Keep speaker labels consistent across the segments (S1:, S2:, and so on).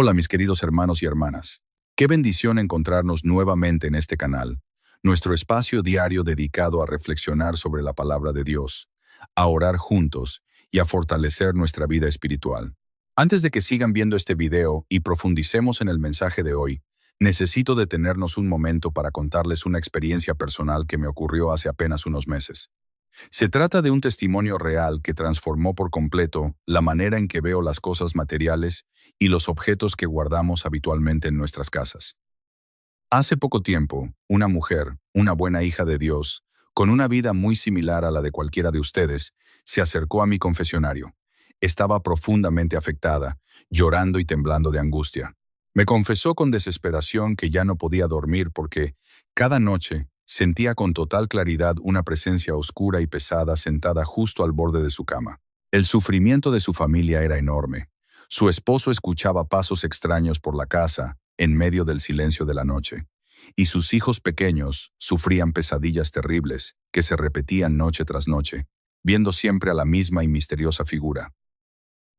S1: Hola mis queridos hermanos y hermanas. Qué bendición encontrarnos nuevamente en este canal, nuestro espacio diario dedicado a reflexionar sobre la palabra de Dios, a orar juntos y a fortalecer nuestra vida espiritual. Antes de que sigan viendo este video y profundicemos en el mensaje de hoy, necesito detenernos un momento para contarles una experiencia personal que me ocurrió hace apenas unos meses. Se trata de un testimonio real que transformó por completo la manera en que veo las cosas materiales y los objetos que guardamos habitualmente en nuestras casas. Hace poco tiempo, una mujer, una buena hija de Dios, con una vida muy similar a la de cualquiera de ustedes, se acercó a mi confesionario. Estaba profundamente afectada, llorando y temblando de angustia. Me confesó con desesperación que ya no podía dormir porque, cada noche, sentía con total claridad una presencia oscura y pesada sentada justo al borde de su cama. El sufrimiento de su familia era enorme. Su esposo escuchaba pasos extraños por la casa, en medio del silencio de la noche, y sus hijos pequeños sufrían pesadillas terribles que se repetían noche tras noche, viendo siempre a la misma y misteriosa figura.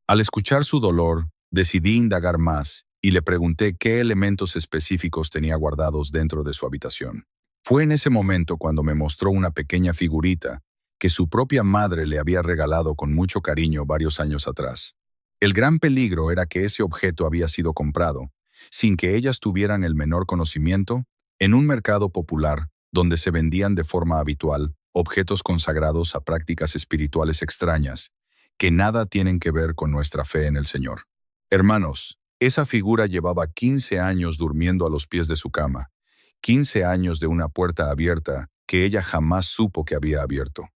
S1: Al escuchar su dolor, decidí indagar más y le pregunté qué elementos específicos tenía guardados dentro de su habitación. Fue en ese momento cuando me mostró una pequeña figurita que su propia madre le había regalado con mucho cariño varios años atrás. El gran peligro era que ese objeto había sido comprado, sin que ellas tuvieran el menor conocimiento, en un mercado popular donde se vendían de forma habitual objetos consagrados a prácticas espirituales extrañas, que nada tienen que ver con nuestra fe en el Señor. Hermanos, esa figura llevaba 15 años durmiendo a los pies de su cama, 15 años de una puerta abierta que ella jamás supo que había abierto.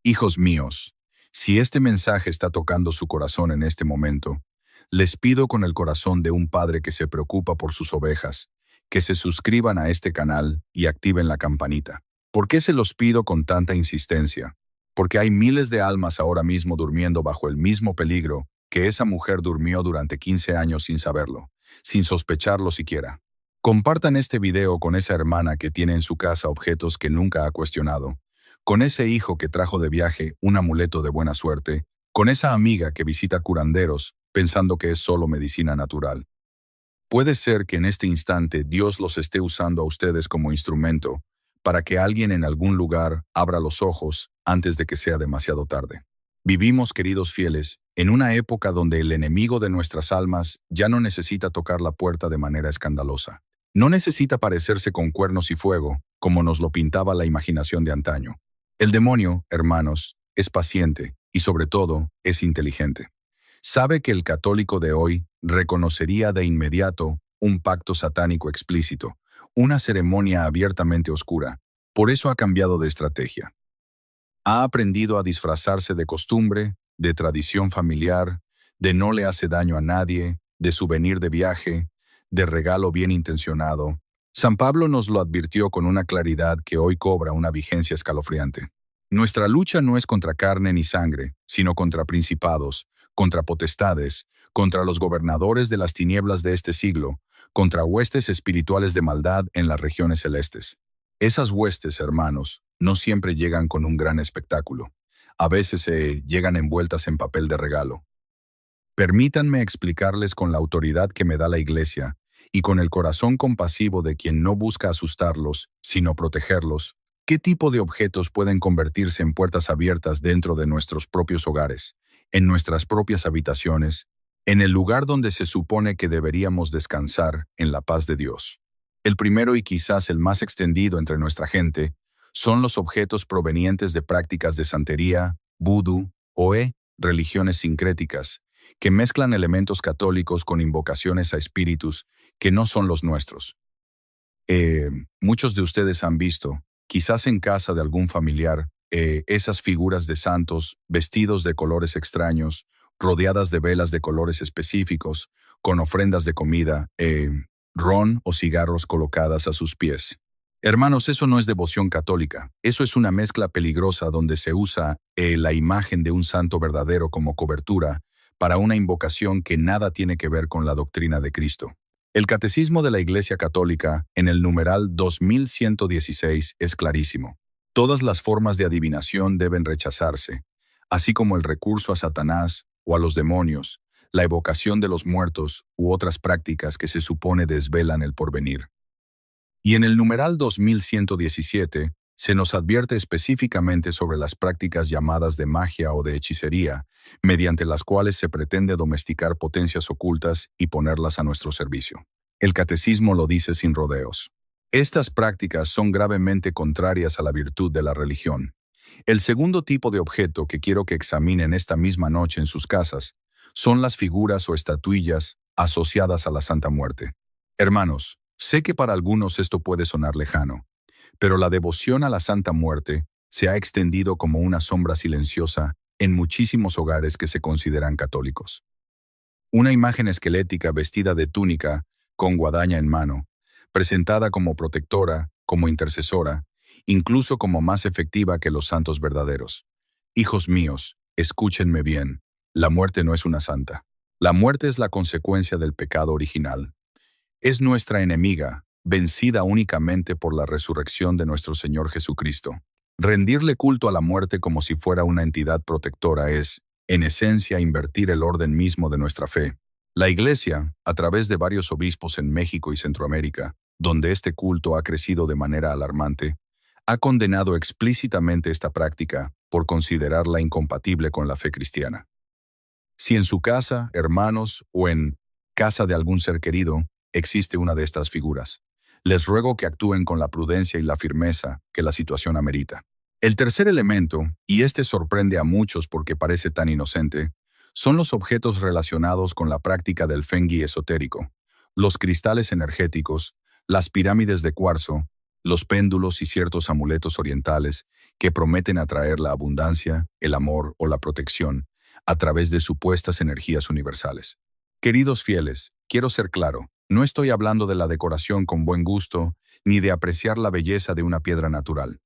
S1: Hijos míos, si este mensaje está tocando su corazón en este momento, les pido con el corazón de un padre que se preocupa por sus ovejas, que se suscriban a este canal y activen la campanita. ¿Por qué se los pido con tanta insistencia? Porque hay miles de almas ahora mismo durmiendo bajo el mismo peligro que esa mujer durmió durante 15 años sin saberlo, sin sospecharlo siquiera. Compartan este video con esa hermana que tiene en su casa objetos que nunca ha cuestionado, con ese hijo que trajo de viaje un amuleto de buena suerte, con esa amiga que visita curanderos pensando que es solo medicina natural. Puede ser que en este instante Dios los esté usando a ustedes como instrumento para que alguien en algún lugar abra los ojos antes de que sea demasiado tarde. Vivimos, queridos fieles, en una época donde el enemigo de nuestras almas ya no necesita tocar la puerta de manera escandalosa. No necesita parecerse con cuernos y fuego, como nos lo pintaba la imaginación de antaño. El demonio, hermanos, es paciente y sobre todo es inteligente. Sabe que el católico de hoy reconocería de inmediato un pacto satánico explícito, una ceremonia abiertamente oscura. Por eso ha cambiado de estrategia. Ha aprendido a disfrazarse de costumbre, de tradición familiar, de no le hace daño a nadie, de souvenir de viaje, de regalo bien intencionado. San Pablo nos lo advirtió con una claridad que hoy cobra una vigencia escalofriante. Nuestra lucha no es contra carne ni sangre, sino contra principados, contra potestades, contra los gobernadores de las tinieblas de este siglo, contra huestes espirituales de maldad en las regiones celestes. Esas huestes, hermanos, no siempre llegan con un gran espectáculo. A veces llegan envueltas en papel de regalo. Permítanme explicarles con la autoridad que me da la Iglesia y con el corazón compasivo de quien no busca asustarlos, sino protegerlos, qué tipo de objetos pueden convertirse en puertas abiertas dentro de nuestros propios hogares, en nuestras propias habitaciones, en el lugar donde se supone que deberíamos descansar en la paz de Dios. El primero y quizás el más extendido entre nuestra gente son los objetos provenientes de prácticas de santería, vudú o religiones sincréticas, que mezclan elementos católicos con invocaciones a espíritus que no son los nuestros. Muchos de ustedes han visto, quizás en casa de algún familiar, esas figuras de santos vestidos de colores extraños, rodeadas de velas de colores específicos, con ofrendas de comida, ron o cigarros colocadas a sus pies. Hermanos, eso no es devoción católica, eso es una mezcla peligrosa donde se usa la imagen de un santo verdadero como cobertura para una invocación que nada tiene que ver con la doctrina de Cristo. El Catecismo de la Iglesia Católica, en el numeral 2116, es clarísimo. Todas las formas de adivinación deben rechazarse, así como el recurso a Satanás o a los demonios, la evocación de los muertos u otras prácticas que se supone desvelan el porvenir. Y en el numeral 2117 se nos advierte específicamente sobre las prácticas llamadas de magia o de hechicería, mediante las cuales se pretende domesticar potencias ocultas y ponerlas a nuestro servicio. El catecismo lo dice sin rodeos. Estas prácticas son gravemente contrarias a la virtud de la religión. El segundo tipo de objeto que quiero que examinen esta misma noche en sus casas son las figuras o estatuillas asociadas a la Santa Muerte. Hermanos, sé que para algunos esto puede sonar lejano, pero la devoción a la Santa Muerte se ha extendido como una sombra silenciosa en muchísimos hogares que se consideran católicos. Una imagen esquelética vestida de túnica, con guadaña en mano, presentada como protectora, como intercesora, incluso como más efectiva que los santos verdaderos. Hijos míos, escúchenme bien, la muerte no es una santa. La muerte es la consecuencia del pecado original. Es nuestra enemiga, vencida únicamente por la resurrección de nuestro Señor Jesucristo. Rendirle culto a la muerte como si fuera una entidad protectora es, en esencia, invertir el orden mismo de nuestra fe. La Iglesia, a través de varios obispos en México y Centroamérica, donde este culto ha crecido de manera alarmante, ha condenado explícitamente esta práctica por considerarla incompatible con la fe cristiana. Si en su casa, hermanos, o en casa de algún ser querido, existe una de estas figuras, les ruego que actúen con la prudencia y la firmeza que la situación amerita. El tercer elemento, y este sorprende a muchos porque parece tan inocente, son los objetos relacionados con la práctica del fengui esotérico, los cristales energéticos, las pirámides de cuarzo, los péndulos y ciertos amuletos orientales que prometen atraer la abundancia, el amor o la protección a través de supuestas energías universales. Queridos fieles, quiero ser claro, no estoy hablando de la decoración con buen gusto, ni de apreciar la belleza de una piedra natural.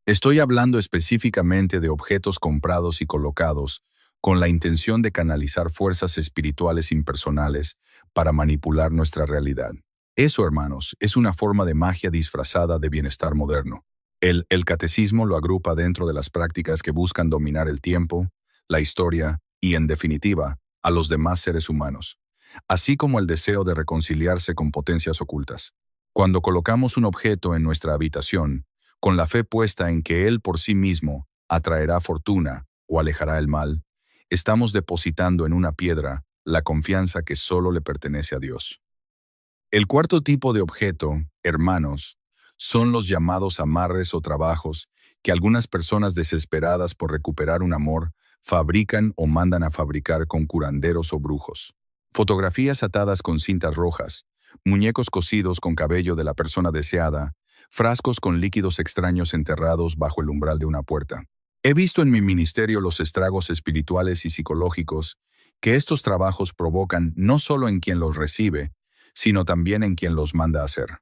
S1: Estoy hablando específicamente de objetos comprados y colocados con la intención de canalizar fuerzas espirituales impersonales para manipular nuestra realidad. Eso, hermanos, es una forma de magia disfrazada de bienestar moderno. El catecismo lo agrupa dentro de las prácticas que buscan dominar el tiempo, la historia y, en definitiva, a los demás seres humanos, así como el deseo de reconciliarse con potencias ocultas. Cuando colocamos un objeto en nuestra habitación, con la fe puesta en que él por sí mismo atraerá fortuna o alejará el mal, estamos depositando en una piedra la confianza que solo le pertenece a Dios. El cuarto tipo de objeto, hermanos, son los llamados amarres o trabajos que algunas personas desesperadas por recuperar un amor fabrican o mandan a fabricar con curanderos o brujos. Fotografías atadas con cintas rojas, muñecos cosidos con cabello de la persona deseada, frascos con líquidos extraños enterrados bajo el umbral de una puerta. He visto en mi ministerio los estragos espirituales y psicológicos que estos trabajos provocan no solo en quien los recibe, sino también en quien los manda a hacer.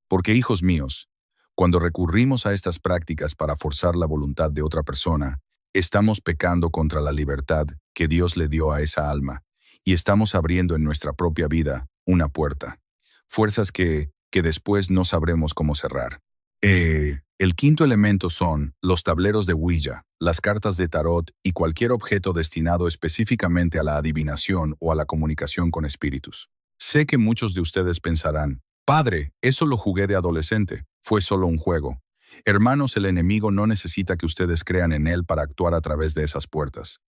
S1: Porque, hijos míos, cuando recurrimos a estas prácticas para forzar la voluntad de otra persona, estamos pecando contra la libertad que Dios le dio a esa alma y estamos abriendo en nuestra propia vida una puerta. Fuerzas que después no sabremos cómo cerrar. El quinto elemento son los tableros de Ouija, las cartas de tarot y cualquier objeto destinado específicamente a la adivinación o a la comunicación con espíritus. Sé que muchos de ustedes pensarán, Padre, eso lo jugué de adolescente, fue solo un juego. Hermanos, el enemigo no necesita que ustedes crean en él para actuar a través de esas puertas.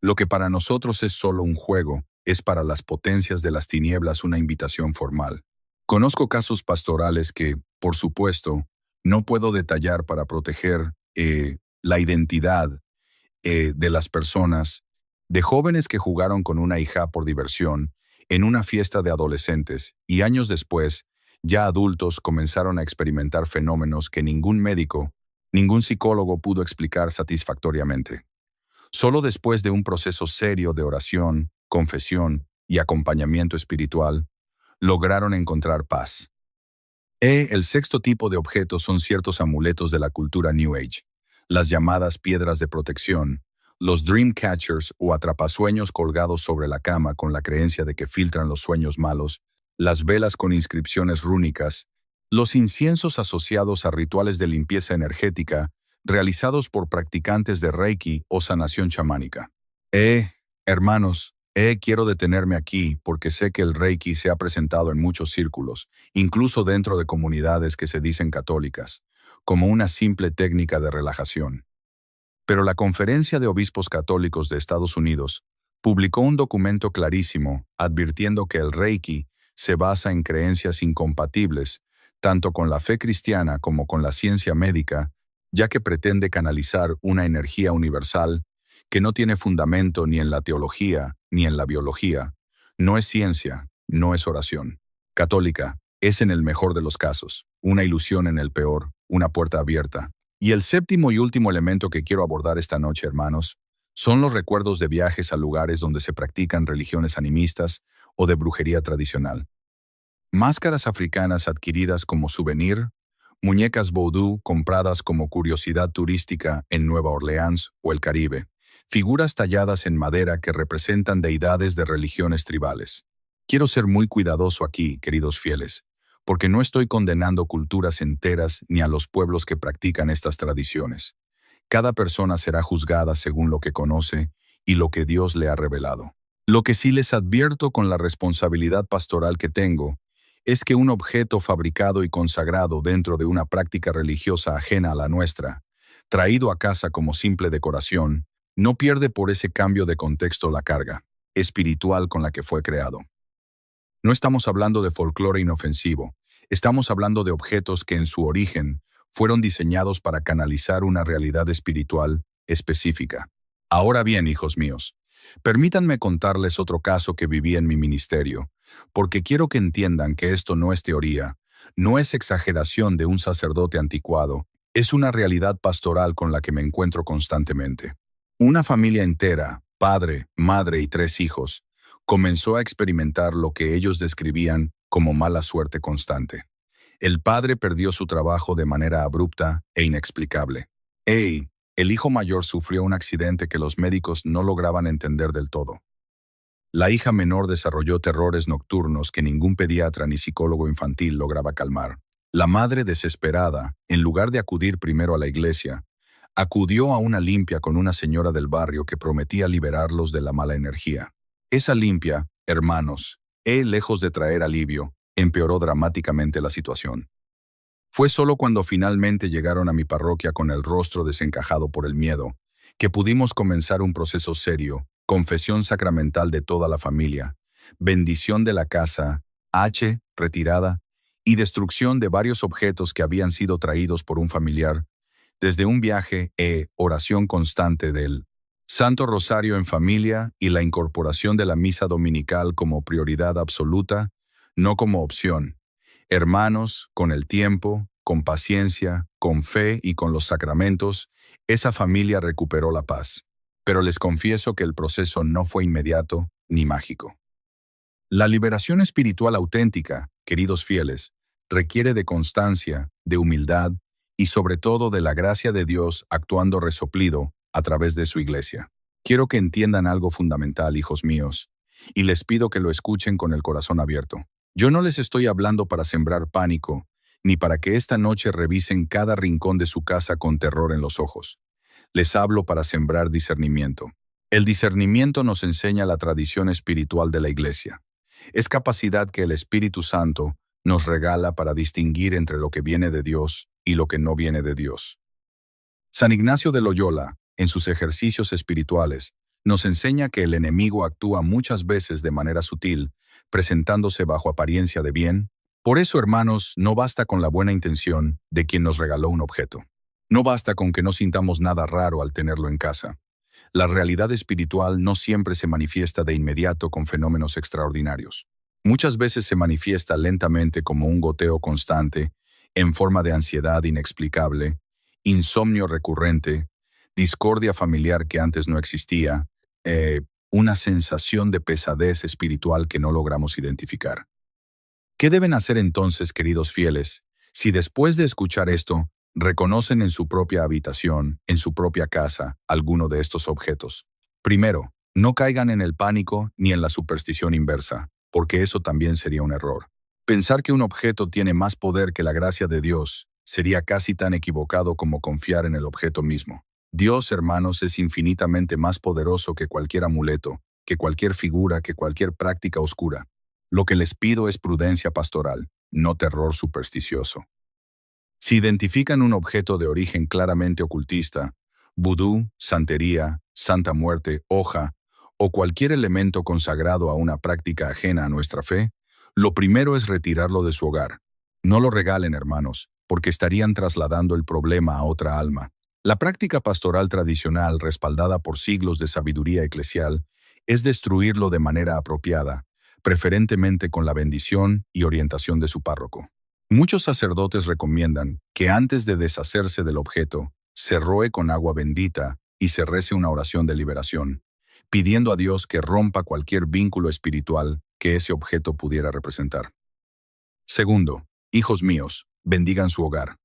S1: Lo que para nosotros es solo un juego, es para las potencias de las tinieblas una invitación formal. Conozco casos pastorales que, por supuesto, no puedo detallar para proteger la identidad de las personas, de jóvenes que jugaron con una hija por diversión en una fiesta de adolescentes y años después, ya adultos comenzaron a experimentar fenómenos que ningún médico, ningún psicólogo pudo explicar satisfactoriamente. Solo después de un proceso serio de oración, confesión y acompañamiento espiritual, lograron encontrar paz. El sexto tipo de objetos son ciertos amuletos de la cultura New Age, las llamadas piedras de protección, los dream catchers o atrapasueños colgados sobre la cama con la creencia de que filtran los sueños malos, las velas con inscripciones rúnicas, los inciensos asociados a rituales de limpieza energética realizados por practicantes de Reiki o sanación chamánica. Hermanos, Quiero detenerme aquí porque sé que el Reiki se ha presentado en muchos círculos, incluso dentro de comunidades que se dicen católicas, como una simple técnica de relajación. Pero la Conferencia de Obispos Católicos de Estados Unidos publicó un documento clarísimo advirtiendo que el Reiki se basa en creencias incompatibles, tanto con la fe cristiana como con la ciencia médica, ya que pretende canalizar una energía universal que no tiene fundamento ni en la teología ni en la biología. No es ciencia, no es oración. Católica, es en el mejor de los casos, una ilusión en el peor, una puerta abierta. Y el séptimo y último elemento que quiero abordar esta noche, hermanos, son los recuerdos de viajes a lugares donde se practican religiones animistas o de brujería tradicional. Máscaras africanas adquiridas como souvenir, muñecas vaudú compradas como curiosidad turística en Nueva Orleans o el Caribe, figuras talladas en madera que representan deidades de religiones tribales. Quiero ser muy cuidadoso aquí, queridos fieles, porque no estoy condenando culturas enteras ni a los pueblos que practican estas tradiciones. Cada persona será juzgada según lo que conoce y lo que Dios le ha revelado. Lo que sí les advierto con la responsabilidad pastoral que tengo es que un objeto fabricado y consagrado dentro de una práctica religiosa ajena a la nuestra, traído a casa como simple decoración, no pierde por ese cambio de contexto la carga espiritual con la que fue creado. No estamos hablando de folclore inofensivo, estamos hablando de objetos que en su origen fueron diseñados para canalizar una realidad espiritual específica. Ahora bien, hijos míos, permítanme contarles otro caso que viví en mi ministerio, porque quiero que entiendan que esto no es teoría, no es exageración de un sacerdote anticuado, es una realidad pastoral con la que me encuentro constantemente. Una familia entera, padre, madre y 3 hijos, comenzó a experimentar lo que ellos describían como mala suerte constante. El padre perdió su trabajo de manera abrupta e inexplicable. El hijo mayor sufrió un accidente que los médicos no lograban entender del todo. La hija menor desarrolló terrores nocturnos que ningún pediatra ni psicólogo infantil lograba calmar. La madre, desesperada, en lugar de acudir primero a la iglesia, acudió a una limpia con una señora del barrio que prometía liberarlos de la mala energía. Esa limpia, hermanos, lejos de traer alivio, empeoró dramáticamente la situación. Fue solo cuando finalmente llegaron a mi parroquia con el rostro desencajado por el miedo, que pudimos comenzar un proceso serio, confesión sacramental de toda la familia, bendición de la casa, retirada, y destrucción de varios objetos que habían sido traídos por un familiar, desde un viaje oración constante del Santo Rosario en familia y la incorporación de la misa dominical como prioridad absoluta, no como opción. Hermanos, con el tiempo, con paciencia, con fe y con los sacramentos, esa familia recuperó la paz. Pero les confieso que el proceso no fue inmediato ni mágico. La liberación espiritual auténtica, queridos fieles, requiere de constancia, de humildad y sobre todo de la gracia de Dios actuando resoplido a través de su iglesia. Quiero que entiendan algo fundamental, hijos míos, y les pido que lo escuchen con el corazón abierto. Yo no les estoy hablando para sembrar pánico, ni para que esta noche revisen cada rincón de su casa con terror en los ojos. Les hablo para sembrar discernimiento. El discernimiento nos enseña la tradición espiritual de la iglesia. Es capacidad que el Espíritu Santo nos regala para distinguir entre lo que viene de Dios y lo que no viene de Dios. San Ignacio de Loyola, en sus ejercicios espirituales, nos enseña que el enemigo actúa muchas veces de manera sutil, presentándose bajo apariencia de bien. Por eso, hermanos, no basta con la buena intención de quien nos regaló un objeto. No basta con que no sintamos nada raro al tenerlo en casa. La realidad espiritual no siempre se manifiesta de inmediato con fenómenos extraordinarios. Muchas veces se manifiesta lentamente como un goteo constante, en forma de ansiedad inexplicable, insomnio recurrente, discordia familiar que antes no existía, una sensación de pesadez espiritual que no logramos identificar. ¿Qué deben hacer entonces, queridos fieles, si después de escuchar esto, reconocen en su propia habitación, en su propia casa, alguno de estos objetos? Primero, no caigan en el pánico ni en la superstición inversa, porque eso también sería un error. Pensar que un objeto tiene más poder que la gracia de Dios sería casi tan equivocado como confiar en el objeto mismo. Dios, hermanos, es infinitamente más poderoso que cualquier amuleto, que cualquier figura, que cualquier práctica oscura. Lo que les pido es prudencia pastoral, no terror supersticioso. Si identifican un objeto de origen claramente ocultista, vudú, santería, santa muerte, hoja, o cualquier elemento consagrado a una práctica ajena a nuestra fe, lo primero es retirarlo de su hogar. No lo regalen, hermanos, porque estarían trasladando el problema a otra alma. La práctica pastoral tradicional, respaldada por siglos de sabiduría eclesial, es destruirlo de manera apropiada, preferentemente con la bendición y orientación de su párroco. Muchos sacerdotes recomiendan que antes de deshacerse del objeto, se roe con agua bendita y se rece una oración de liberación, pidiendo a Dios que rompa cualquier vínculo espiritual que ese objeto pudiera representar. Segundo, hijos míos, bendigan su hogar.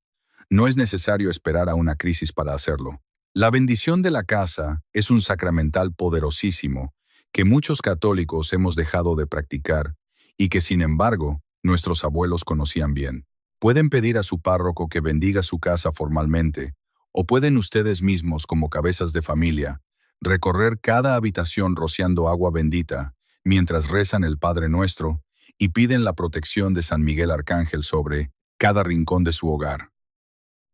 S1: No es necesario esperar a una crisis para hacerlo. La bendición de la casa es un sacramental poderosísimo que muchos católicos hemos dejado de practicar y que, sin embargo, nuestros abuelos conocían bien. Pueden pedir a su párroco que bendiga su casa formalmente, o pueden ustedes mismos, como cabezas de familia, recorrer cada habitación rociando agua bendita mientras rezan el Padre Nuestro y piden la protección de San Miguel Arcángel sobre cada rincón de su hogar.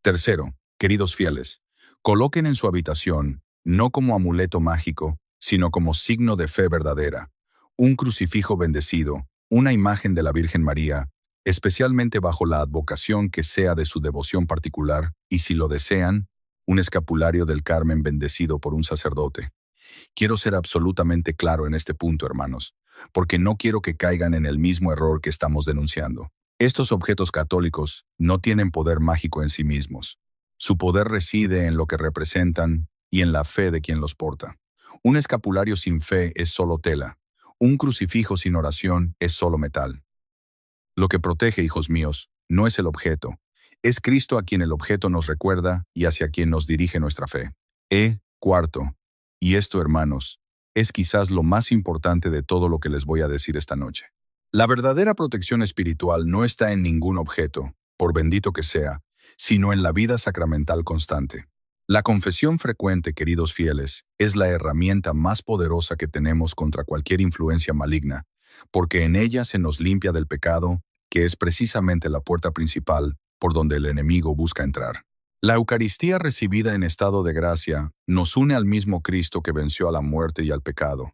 S1: Tercero, queridos fieles, coloquen en su habitación, no como amuleto mágico, sino como signo de fe verdadera, un crucifijo bendecido, una imagen de la Virgen María, especialmente bajo la advocación que sea de su devoción particular, y si lo desean, un escapulario del Carmen bendecido por un sacerdote. Quiero ser absolutamente claro en este punto, hermanos, porque no quiero que caigan en el mismo error que estamos denunciando. Estos objetos católicos no tienen poder mágico en sí mismos. Su poder reside en lo que representan y en la fe de quien los porta. Un escapulario sin fe es solo tela. Un crucifijo sin oración es solo metal. Lo que protege, hijos míos, no es el objeto. Es Cristo a quien el objeto nos recuerda y hacia quien nos dirige nuestra fe. Cuarto, y esto, hermanos, es quizás lo más importante de todo lo que les voy a decir esta noche. La verdadera protección espiritual no está en ningún objeto, por bendito que sea, sino en la vida sacramental constante. La confesión frecuente, queridos fieles, es la herramienta más poderosa que tenemos contra cualquier influencia maligna, porque en ella se nos limpia del pecado, que es precisamente la puerta principal por donde el enemigo busca entrar. La Eucaristía recibida en estado de gracia nos une al mismo Cristo que venció a la muerte y al pecado.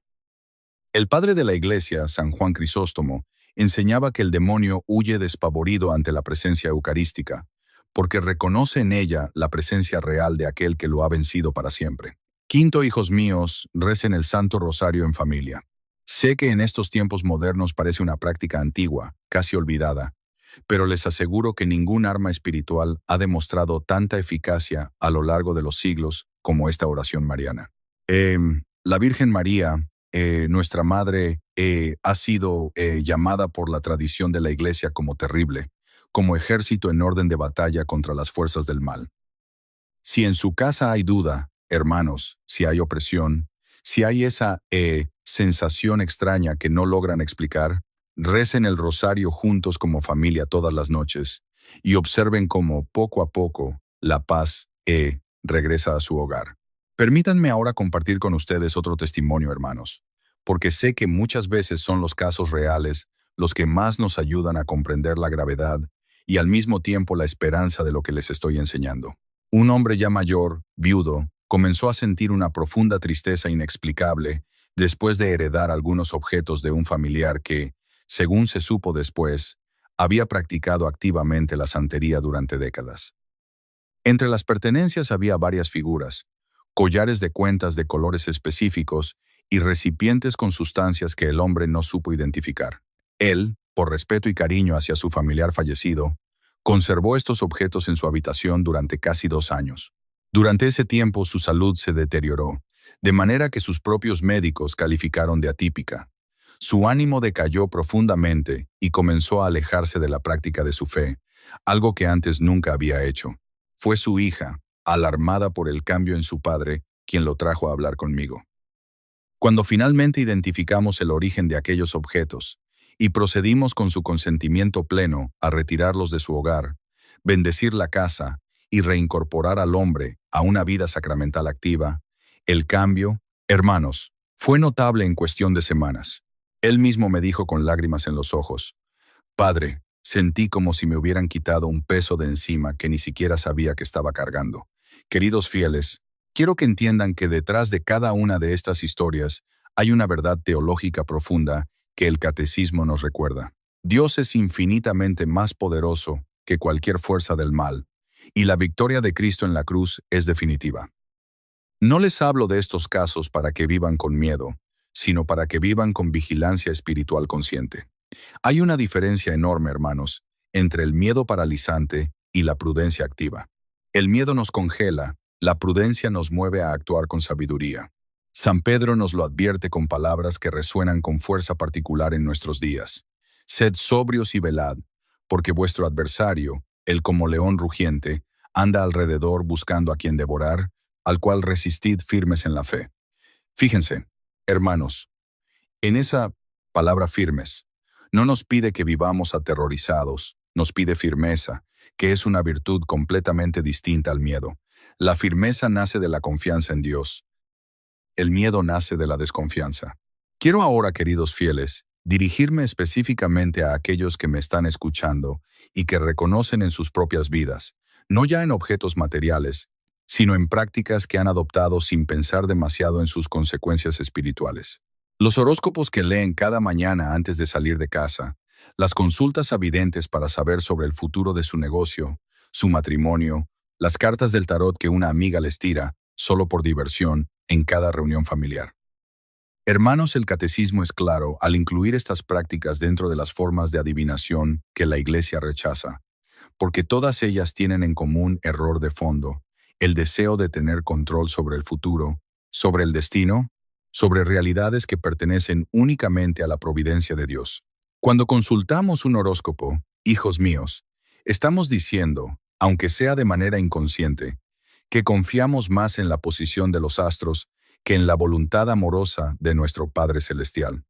S1: El padre de la Iglesia, San Juan Crisóstomo, enseñaba que el demonio huye despavorido ante la presencia eucarística, porque reconoce en ella la presencia real de aquel que lo ha vencido para siempre. Quinto, hijos míos, recen el Santo Rosario en familia. Sé que en estos tiempos modernos parece una práctica antigua, casi olvidada, pero les aseguro que ningún arma espiritual ha demostrado tanta eficacia a lo largo de los siglos como esta oración mariana. La Virgen María, nuestra Madre, ha sido llamada por la tradición de la Iglesia como terrible, como ejército en orden de batalla contra las fuerzas del mal. Si en su casa hay duda, hermanos, si hay opresión, si hay esa sensación extraña que no logran explicar, recen el rosario juntos como familia todas las noches y observen cómo, poco a poco, la paz regresa a su hogar. Permítanme ahora compartir con ustedes otro testimonio, hermanos, porque sé que muchas veces son los casos reales los que más nos ayudan a comprender la gravedad y al mismo tiempo la esperanza de lo que les estoy enseñando. Un hombre ya mayor, viudo, comenzó a sentir una profunda tristeza inexplicable después de heredar algunos objetos de un familiar que, según se supo después, había practicado activamente la santería durante décadas. Entre las pertenencias había varias figuras, collares de cuentas de colores específicos y recipientes con sustancias que el hombre no supo identificar. Él, por respeto y cariño hacia su familiar fallecido, conservó estos objetos en su habitación durante casi 2 años. Durante ese tiempo su salud se deterioró, de manera que sus propios médicos calificaron de atípica. Su ánimo decayó profundamente y comenzó a alejarse de la práctica de su fe, algo que antes nunca había hecho. Fue su hija, alarmada por el cambio en su padre, quien lo trajo a hablar conmigo. Cuando finalmente identificamos el origen de aquellos objetos y procedimos con su consentimiento pleno a retirarlos de su hogar, bendecir la casa y reincorporar al hombre a una vida sacramental activa, el cambio, hermanos, Fue notable en cuestión de semanas. Él mismo me dijo con lágrimas en los ojos: Padre, sentí como si me hubieran quitado un peso de encima que ni siquiera sabía que estaba cargando. Queridos fieles, quiero que entiendan que detrás de cada una de estas historias hay una verdad teológica profunda que el catecismo nos recuerda. Dios es infinitamente más poderoso que cualquier fuerza del mal, y la victoria de Cristo en la cruz es definitiva. No les hablo de estos casos para que vivan con miedo, sino para que vivan con vigilancia espiritual consciente. Hay una diferencia enorme, hermanos, entre el miedo paralizante y la prudencia activa. El miedo nos congela, la prudencia nos mueve a actuar con sabiduría. San Pedro nos lo advierte con palabras que resuenan con fuerza particular en nuestros días. Sed sobrios y velad, porque vuestro adversario, el como león rugiente, anda alrededor buscando a quien devorar, al cual resistid firmes en la fe. Fíjense, hermanos, en esa palabra firmes, no nos pide que vivamos aterrorizados, nos pide firmeza, que es una virtud completamente distinta al miedo. La firmeza nace de la confianza en Dios. El miedo nace de la desconfianza. Quiero ahora, queridos fieles, dirigirme específicamente a aquellos que me están escuchando y que reconocen en sus propias vidas, no ya en objetos materiales, sino en prácticas que han adoptado sin pensar demasiado en sus consecuencias espirituales. Los horóscopos que leen cada mañana antes de salir de casa, las consultas a videntes para saber sobre el futuro de su negocio, su matrimonio, las cartas del tarot que una amiga les tira, solo por diversión, en cada reunión familiar. Hermanos, el catecismo es claro al incluir estas prácticas dentro de las formas de adivinación que la Iglesia rechaza, porque todas ellas tienen en común error de fondo, el deseo de tener control sobre el futuro, sobre el destino, sobre realidades que pertenecen únicamente a la providencia de Dios. Cuando consultamos un horóscopo, hijos míos, estamos diciendo, aunque sea de manera inconsciente, que confiamos más en la posición de los astros que en la voluntad amorosa de nuestro Padre Celestial.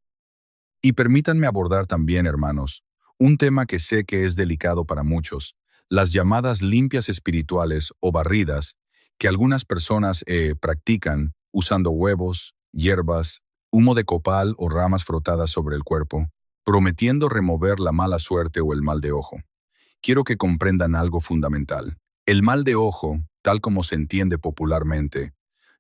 S1: Y permítanme abordar también, hermanos, un tema que sé que es delicado para muchos, las llamadas limpias espirituales o barridas que algunas personas practican usando huevos, hierbas, humo de copal o ramas frotadas sobre el cuerpo, prometiendo remover la mala suerte o el mal de ojo. Quiero que comprendan algo fundamental. El mal de ojo, tal como se entiende popularmente,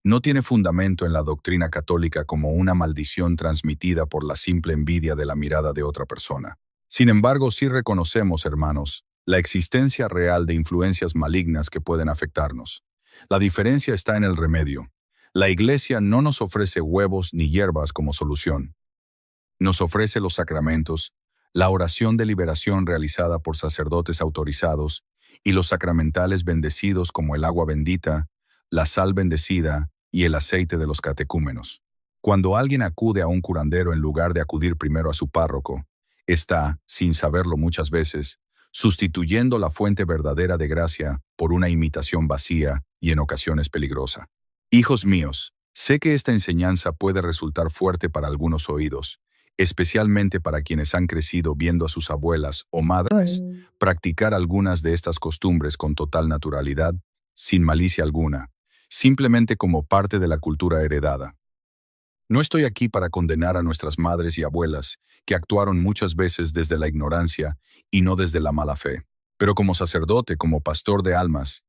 S1: no tiene fundamento en la doctrina católica como una maldición transmitida por la simple envidia de la mirada de otra persona. Sin embargo, sí reconocemos, hermanos, la existencia real de influencias malignas que pueden afectarnos. La diferencia está en el remedio. La Iglesia no nos ofrece huevos ni hierbas como solución. Nos ofrece los sacramentos, la oración de liberación realizada por sacerdotes autorizados y los sacramentales bendecidos como el agua bendita, la sal bendecida y el aceite de los catecúmenos. Cuando alguien acude a un curandero en lugar de acudir primero a su párroco, está, sin saberlo muchas veces, sustituyendo la fuente verdadera de gracia por una imitación vacía y en ocasiones peligrosa. Hijos míos, sé que esta enseñanza puede resultar fuerte para algunos oídos, especialmente para quienes han crecido viendo a sus abuelas o madres practicar algunas de estas costumbres con total naturalidad, sin malicia alguna, simplemente como parte de la cultura heredada. No estoy aquí para condenar a nuestras madres y abuelas, que actuaron muchas veces desde la ignorancia y no desde la mala fe. Pero como sacerdote, como pastor de almas,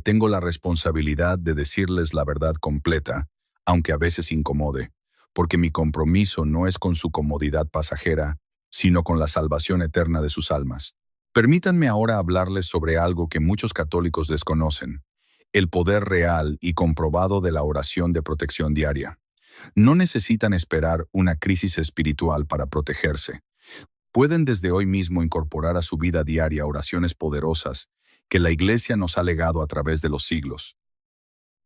S1: tengo la responsabilidad de decirles la verdad completa, aunque a veces incomode, porque mi compromiso no es con su comodidad pasajera, sino con la salvación eterna de sus almas. Permítanme ahora hablarles sobre algo que muchos católicos desconocen: el poder real y comprobado de la oración de protección diaria. No necesitan esperar una crisis espiritual para protegerse. Pueden desde hoy mismo incorporar a su vida diaria oraciones poderosas que la Iglesia nos ha legado a través de los siglos.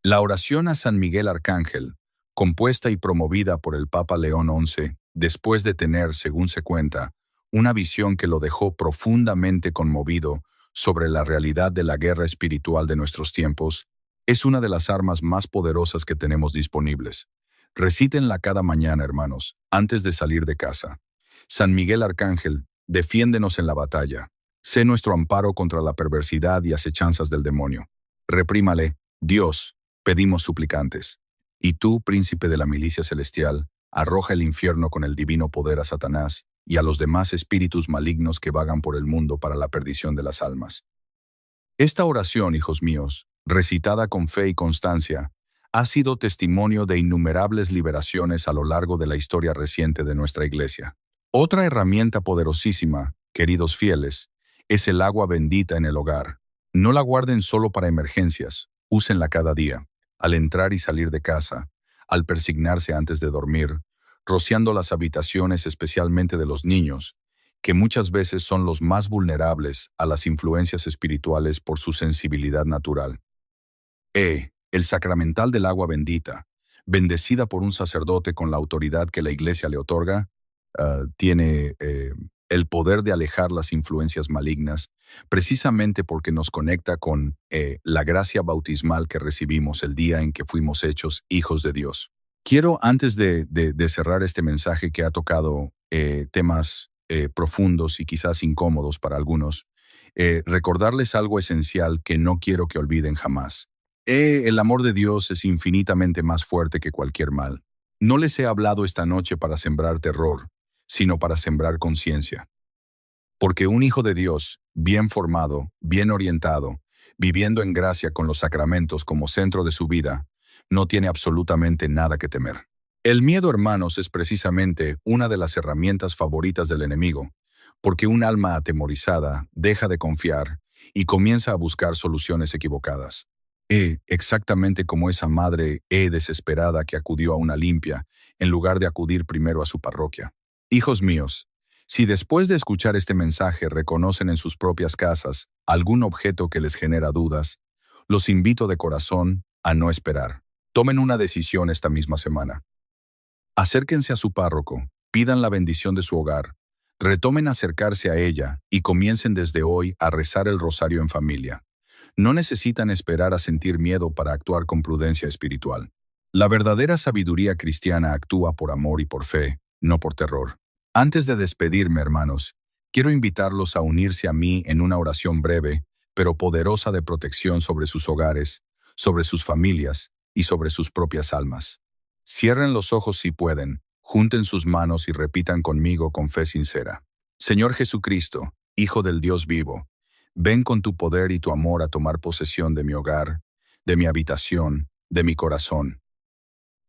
S1: La oración a San Miguel Arcángel, compuesta y promovida por el Papa León XI, después de tener, según se cuenta, una visión que lo dejó profundamente conmovido sobre la realidad de la guerra espiritual de nuestros tiempos, es una de las armas más poderosas que tenemos disponibles. Recítenla cada mañana, hermanos, antes de salir de casa. San Miguel Arcángel, defiéndenos en la batalla. Sé nuestro amparo contra la perversidad y acechanzas del demonio. Reprímale, Dios, pedimos suplicantes. Y tú, príncipe de la milicia celestial, arroja el infierno con el divino poder a Satanás y a los demás espíritus malignos que vagan por el mundo para la perdición de las almas. Esta oración, hijos míos, recitada con fe y constancia, ha sido testimonio de innumerables liberaciones a lo largo de la historia reciente de nuestra Iglesia. Otra herramienta poderosísima, queridos fieles, es el agua bendita en el hogar. No la guarden solo para emergencias, úsenla cada día, al entrar y salir de casa, al persignarse antes de dormir, rociando las habitaciones especialmente de los niños, que muchas veces son los más vulnerables a las influencias espirituales por su sensibilidad natural. El sacramental del agua bendita, bendecida por un sacerdote con la autoridad que la Iglesia le otorga, tiene el poder de alejar las influencias malignas, precisamente porque nos conecta con la gracia bautismal que recibimos el día en que fuimos hechos hijos de Dios. Quiero, antes de cerrar este mensaje que ha tocado temas profundos y quizás incómodos para algunos, recordarles algo esencial que no quiero que olviden jamás. El amor de Dios es infinitamente más fuerte que cualquier mal. No les he hablado esta noche para sembrar terror, sino para sembrar conciencia. Porque un hijo de Dios, bien formado, bien orientado, viviendo en gracia con los sacramentos como centro de su vida, no tiene absolutamente nada que temer. El miedo, hermanos, es precisamente una de las herramientas favoritas del enemigo, porque un alma atemorizada deja de confiar y comienza a buscar soluciones equivocadas. Exactamente como esa madre desesperada que acudió a una limpia en lugar de acudir primero a su parroquia. Hijos míos, si después de escuchar este mensaje reconocen en sus propias casas algún objeto que les genera dudas, los invito de corazón a no esperar. Tomen una decisión esta misma semana. Acérquense a su párroco, pidan la bendición de su hogar, retomen acercarse a ella y comiencen desde hoy a rezar el rosario en familia. No necesitan esperar a sentir miedo para actuar con prudencia espiritual. La verdadera sabiduría cristiana actúa por amor y por fe, no por terror. Antes de despedirme, hermanos, quiero invitarlos a unirse a mí en una oración breve, pero poderosa de protección sobre sus hogares, sobre sus familias y sobre sus propias almas. Cierren los ojos si pueden, junten sus manos y repitan conmigo con fe sincera. Señor Jesucristo, Hijo del Dios vivo, ven con tu poder y tu amor a tomar posesión de mi hogar, de mi habitación, de mi corazón.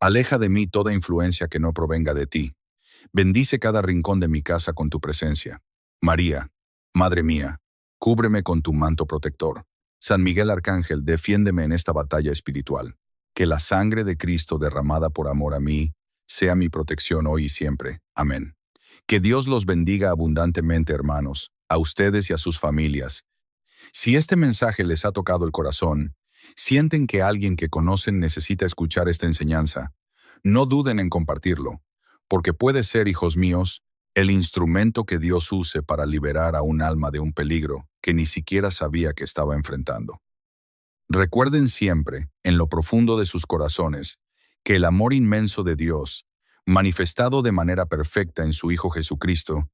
S1: Aleja de mí toda influencia que no provenga de ti. Bendice cada rincón de mi casa con tu presencia. María, Madre mía, cúbreme con tu manto protector. San Miguel Arcángel, defiéndeme en esta batalla espiritual. Que la sangre de Cristo derramada por amor a mí sea mi protección hoy y siempre. Amén. Que Dios los bendiga abundantemente, hermanos, a ustedes y a sus familias. Si este mensaje les ha tocado el corazón, sienten que alguien que conocen necesita escuchar esta enseñanza, no duden en compartirlo, porque puede ser, hijos míos, el instrumento que Dios use para liberar a un alma de un peligro que ni siquiera sabía que estaba enfrentando. Recuerden siempre, en lo profundo de sus corazones, que el amor inmenso de Dios, manifestado de manera perfecta en su Hijo Jesucristo,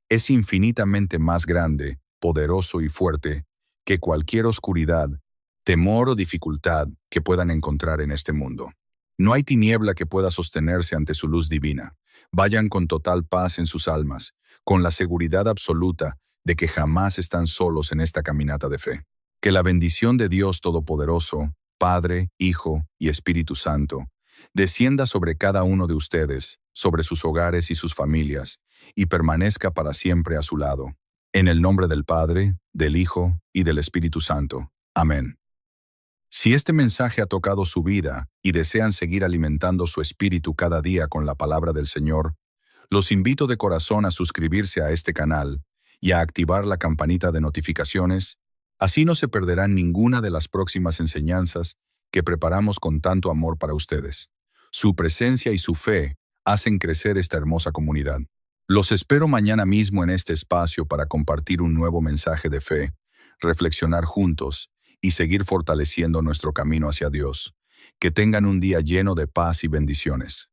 S1: es infinitamente más grande, poderoso y fuerte que cualquier oscuridad, temor o dificultad que puedan encontrar en este mundo. No hay tiniebla que pueda sostenerse ante su luz divina. Vayan con total paz en sus almas, con la seguridad absoluta de que jamás están solos en esta caminata de fe. Que la bendición de Dios Todopoderoso, Padre, Hijo y Espíritu Santo, descienda sobre cada uno de ustedes, sobre sus hogares y sus familias, y permanezca para siempre a su lado. En el nombre del Padre, del Hijo y del Espíritu Santo. Amén. Si este mensaje ha tocado su vida y desean seguir alimentando su espíritu cada día con la palabra del Señor, los invito de corazón a suscribirse a este canal y a activar la campanita de notificaciones. Así no se perderán ninguna de las próximas enseñanzas que preparamos con tanto amor para ustedes. Su presencia y su fe hacen crecer esta hermosa comunidad. Los espero mañana mismo en este espacio para compartir un nuevo mensaje de fe, reflexionar juntos y seguir fortaleciendo nuestro camino hacia Dios. Que tengan un día lleno de paz y bendiciones.